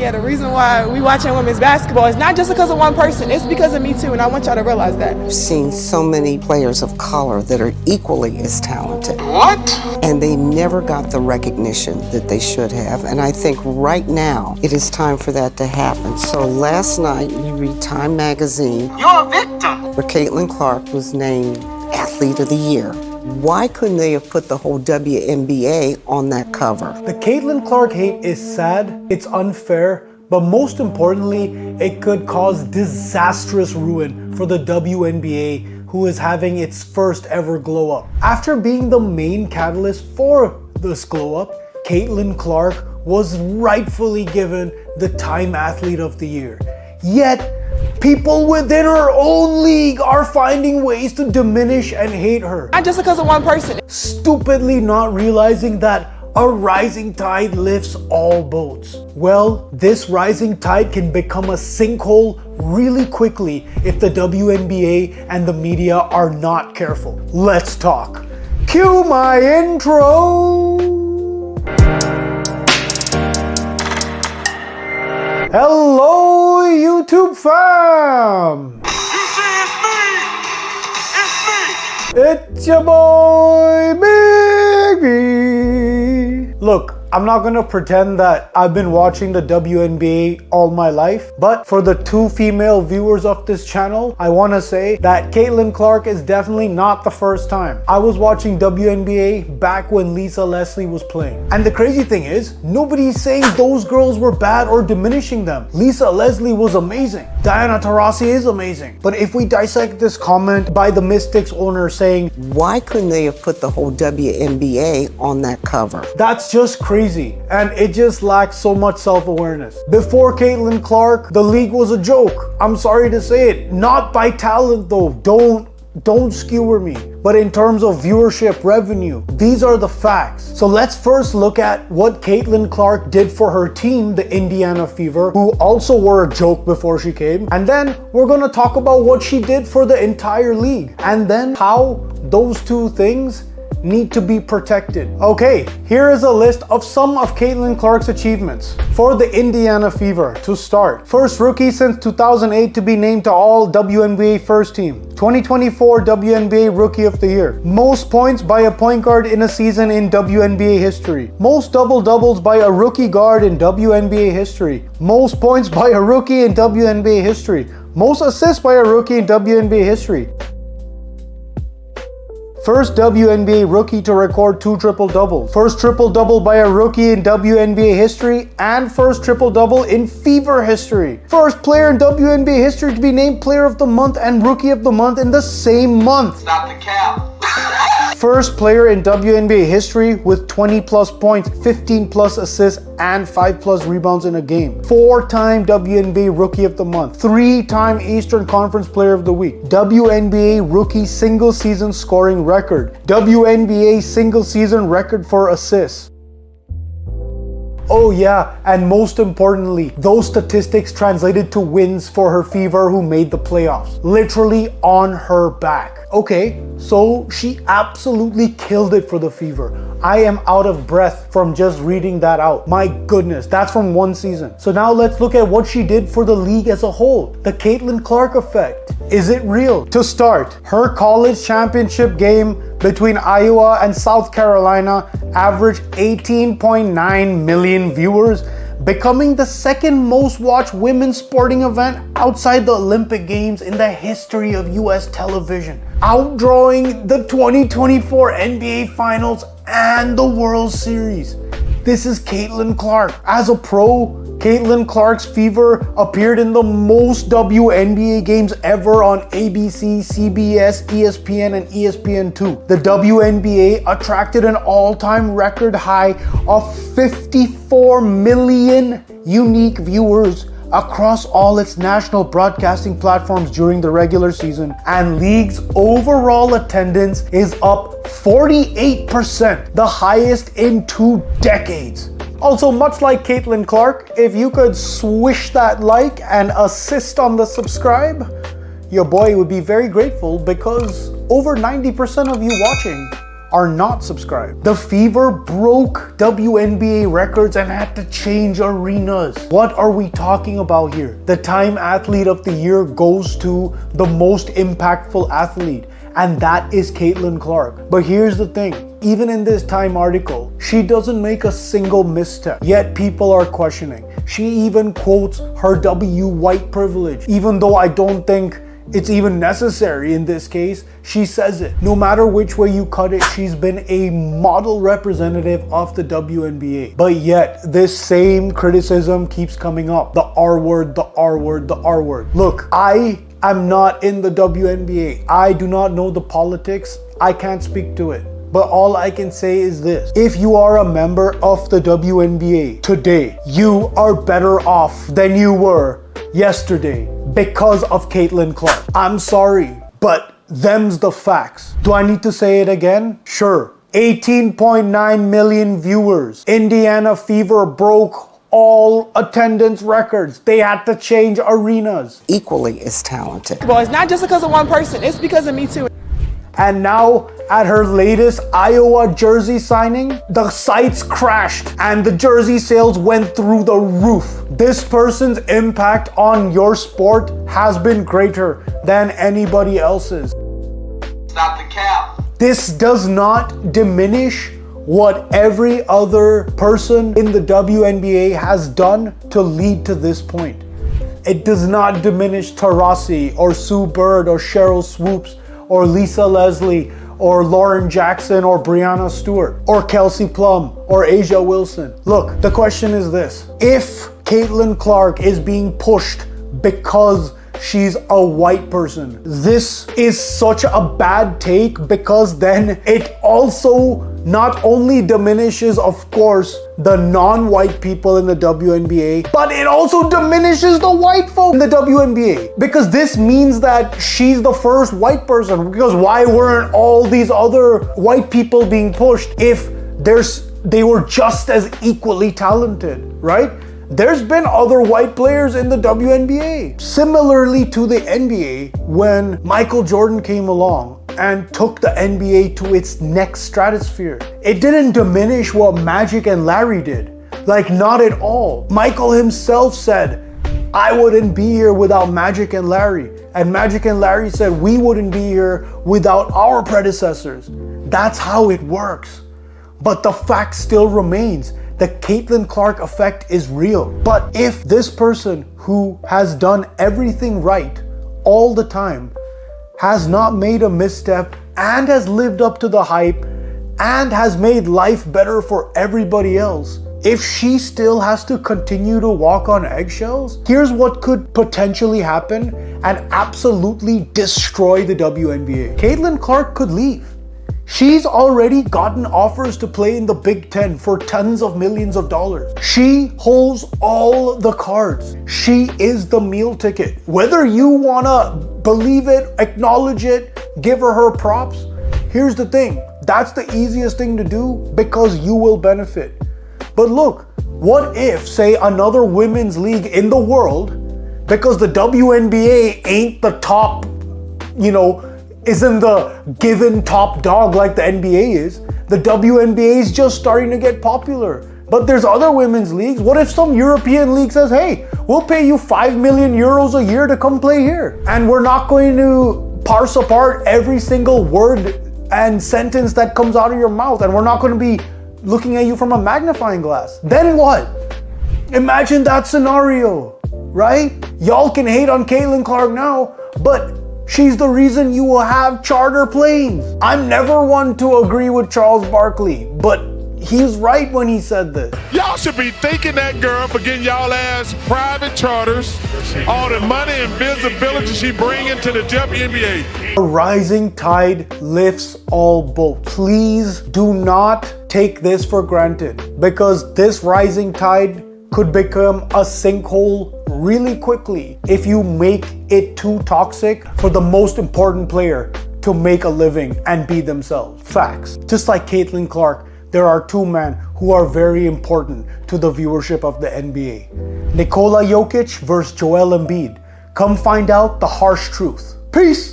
Yeah, the reason why we watching women's basketball is not just because of one person, it's because of me too, and I want y'all to realize that. I've seen so many players of color that are equally as talented. What? And they never got the recognition that they should have, and I think right now it is time for that to happen. So last night, you read Time magazine. You're a victim. Where Caitlin Clark was named Athlete of the Year. Why couldn't they have put the whole WNBA on that cover? The Caitlin Clark hate is sad, it's unfair, but most importantly, it could cause disastrous ruin for the WNBA, who is having its first ever glow up. After being the main catalyst for this glow up, Caitlin Clark was rightfully given the Time Athlete of the Year. Yet, people within her own league are finding ways to diminish and hate her. Not just because of one person. Stupidly not realizing that a rising tide lifts all boats. Well, this rising tide can become a sinkhole really quickly if the WNBA and the media are not careful. Let's talk. Cue my intro! Hello, YouTube fam! You see, it's me! It's me! It's your boy, Big B. Look, I'm not gonna pretend that I've been watching the WNBA all my life, but for the two female viewers of this channel, I wanna say that Caitlin Clark is definitely not the first time. I was watching WNBA back when Lisa Leslie was playing. And the crazy thing is, nobody's saying those girls were bad or diminishing them. Lisa Leslie was amazing. Diana Taurasi is amazing. But if we dissect this comment by the Mystics owner saying, why couldn't they have put the whole WNBA on that cover? That's just crazy. And it just lacks so much self-awareness. Before Caitlin Clark, the league was a joke. I'm sorry to say it. Not by talent though. Don't skewer me. But in terms of viewership, revenue, these are the facts. So let's first look at what Caitlin Clark did for her team, the Indiana Fever, who also were a joke before she came. And then we're gonna talk about what she did for the entire league. And then how those two things need to be protected. Okay, here is a list of some of Caitlin Clark's achievements. For the Indiana Fever, to start. First rookie since 2008 to be named to all WNBA first team. 2024 WNBA Rookie of the Year. Most points by a point guard in a season in WNBA history. Most double-doubles by a rookie guard in WNBA history. Most points by a rookie in WNBA history. Most assists by a rookie in WNBA history. First WNBA rookie to record 2 triple-doubles. First triple-double by a rookie in WNBA history and first triple-double in Fever history. First player in WNBA history to be named Player of the Month and Rookie of the Month in the same month. Stop the cap. First player in WNBA history with 20 plus points, 15 plus assists, and 5 plus rebounds in a game. 4-time WNBA Rookie of the Month. 3-time Eastern Conference Player of the Week. WNBA Rookie Single Season Scoring Record. WNBA Single Season Record for assists. Oh yeah, and most importantly, those statistics translated to wins for her Fever who made the playoffs. Literally on her back. Okay, so she absolutely killed it for the Fever. I am out of breath from just reading that out. My goodness, that's from one season. So now let's look at what she did for the league as a whole. The Caitlin Clark effect. Is it real? To start, her college championship game between Iowa and South Carolina averaged 18.9 million viewers, becoming the second most watched women's sporting event outside the Olympic Games in the history of US television, outdrawing the 2024 NBA Finals and the World Series. This is Caitlin Clark. As a pro, Caitlin Clark's Fever appeared in the most WNBA games ever on ABC, CBS, ESPN, and ESPN2. The WNBA attracted an all-time record high of 54 million unique viewers across all its national broadcasting platforms during the regular season, and league's overall attendance is up 48%, the highest in 2 decades. Also, much like Caitlin Clark, if you could swish that like and assist on the subscribe, your boy would be very grateful, because over 90% of you watching are not subscribed. The Fever broke WNBA records and had to change arenas. What are we talking about here? The Time Athlete of the Year goes to the most impactful athlete, and that is Caitlin Clark. But here's the thing, even in this Time article, she doesn't make a single misstep, yet people are questioning. She even quotes her white privilege, even though I don't think it's even necessary in this case. She says it. No matter which way you cut it, she's been a model representative of the WNBA. But yet, this same criticism keeps coming up. The R word, the R word, the R word. Look, I am not in the WNBA. I do not know the politics. I can't speak to it. But all I can say is this. If you are a member of the WNBA today, you are better off than you were yesterday because of Caitlin Clark. I'm sorry, but them's the facts. Do I need to say it again? Sure. 18.9 million viewers. Indiana Fever broke all attendance records. They had to change arenas. Equally as talented. Well, it's not just because of one person, it's because of me too. And now at her latest Iowa jersey signing, the sites crashed and the jersey sales went through the roof. This person's impact on your sport has been greater than anybody else's. Stop the cap. This does not diminish what every other person in the WNBA has done to lead to this point. It does not diminish Taurasi or Sue Bird or Cheryl Swoops or Lisa Leslie or Lauren Jackson or Brianna Stewart or Kelsey Plum or Asia Wilson. Look, the question is this. If Caitlin Clark is being pushed because she's a white person, this is such a bad take, because then it also not only diminishes, of course, the non-white people in the WNBA, but it also diminishes the white folk in the WNBA, because this means that she's the first white person. Because why weren't all these other white people being pushed if they were just as equally talented, right? There's been other white players in the WNBA. Similarly to the NBA, when Michael Jordan came along and took the NBA to its next stratosphere, it didn't diminish what Magic and Larry did. Like, not at all. Michael himself said, I wouldn't be here without Magic and Larry. And Magic and Larry said, we wouldn't be here without our predecessors. That's how it works. But the fact still remains. The Caitlin Clark effect is real. But if this person who has done everything right all the time has not made a misstep and has lived up to the hype and has made life better for everybody else, if she still has to continue to walk on eggshells, here's what could potentially happen and absolutely destroy the WNBA. Caitlin Clark could leave. She's already gotten offers to play in the Big Ten for tens of millions of dollars. She holds all the cards. She is the meal ticket. Whether you wanna believe it, acknowledge it, give her props, here's the thing. That's the easiest thing to do because you will benefit. But look, what if, say, another women's league in the world, because the WNBA ain't the top, isn't the given top dog like the NBA is. The WNBA is just starting to get popular. But there's other women's leagues. What if some European league says, hey, we'll pay you 5 million euros a year to come play here, and we're not going to parse apart every single word and sentence that comes out of your mouth, and we're not going to be looking at you from a magnifying glass. Then what? Imagine that scenario, right? Y'all can hate on Caitlin Clark now, but she's the reason you will have charter planes. I'm never one to agree with Charles Barkley, but he's right when he said this. Y'all should be thanking that girl for getting y'all ass private charters, all the money and visibility she bringing to the WNBA. A rising tide lifts all boats. Please do not take this for granted, because this rising tide could become a sinkhole really quickly if you make it too toxic for the most important player to make a living and be themselves. Facts. Just like Caitlin Clark, there are two men who are very important to the viewership of the NBA. Nikola Jokic versus Joel Embiid. Come find out the harsh truth. Peace!